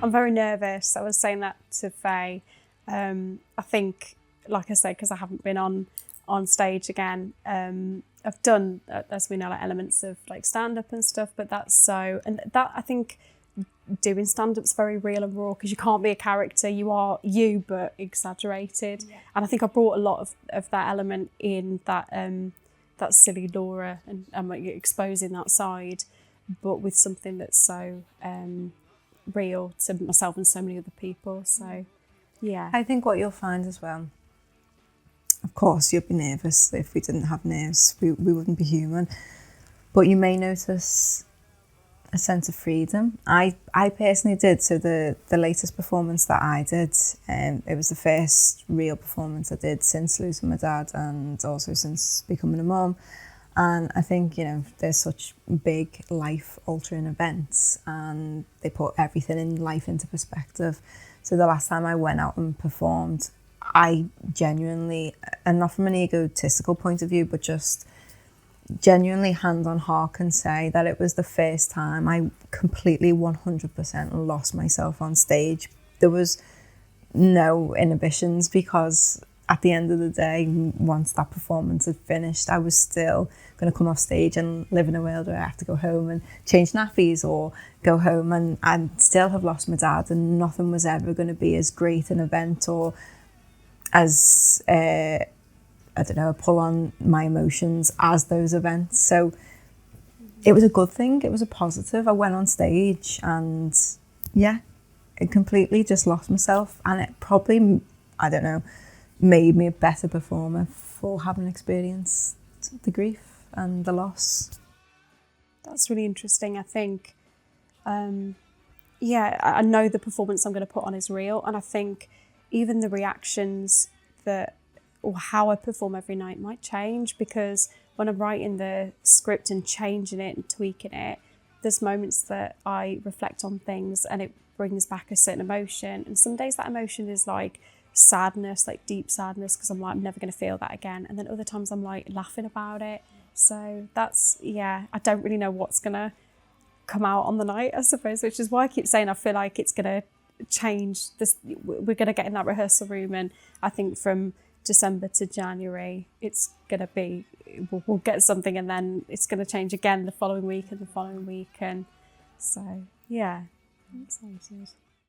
I'm very nervous. I was saying that to Faye. I think, like I said, because I haven't been on stage again, I've done, as we know, like elements of like stand-up and stuff, but and that, I think, doing stand-up's very real and raw because you can't be a character. You are you, but exaggerated. Yeah. And I think I brought a lot of that element in that silly Laura and exposing that side, but with something that's so real to myself and so many other people. So, yeah. I think what you'll find as well, of course, you'd be nervous. If we didn't have nerves, we wouldn't be human. But you may notice a sense of freedom. I personally did. So the latest performance that I did, it was the first real performance I did since losing my dad and also since becoming a mum. And I think, you know, there's such big life-altering events and they put everything in life into perspective. So the last time I went out and performed, I genuinely, and not from an egotistical point of view, but just genuinely hand on heart can say that it was the first time I completely 100% lost myself on stage. There was no inhibitions because at the end of the day, once that performance had finished, I was still going to come off stage and live in a world where I have to go home and change nappies or go home and still have lost my dad, and nothing was ever going to be as great an event or as I don't know, a pull on my emotions as those events. So it was a good thing. It was a positive. I went on stage and yeah, it completely just lost myself, and it probably, I don't know, made me a better performer for having experienced the grief and the loss. That's really interesting. I think, yeah, I know the performance I'm going to put on is real, and I think even the reactions or how I perform every night might change, because when I'm writing the script and changing it and tweaking it, there's moments that I reflect on things and it brings back a certain emotion. And some days that emotion is like sadness, like deep sadness, because I'm like, I'm never going to feel that again. And then other times I'm like laughing about it. So that's, yeah, I don't really know what's going to come out on the night, I suppose, which is why I keep saying I feel like it's going to change. We're going to get in that rehearsal room, and I think from December to January, it's going to be, we'll get something, and then it's going to change again the following week and the following week. And so, yeah, I'm excited.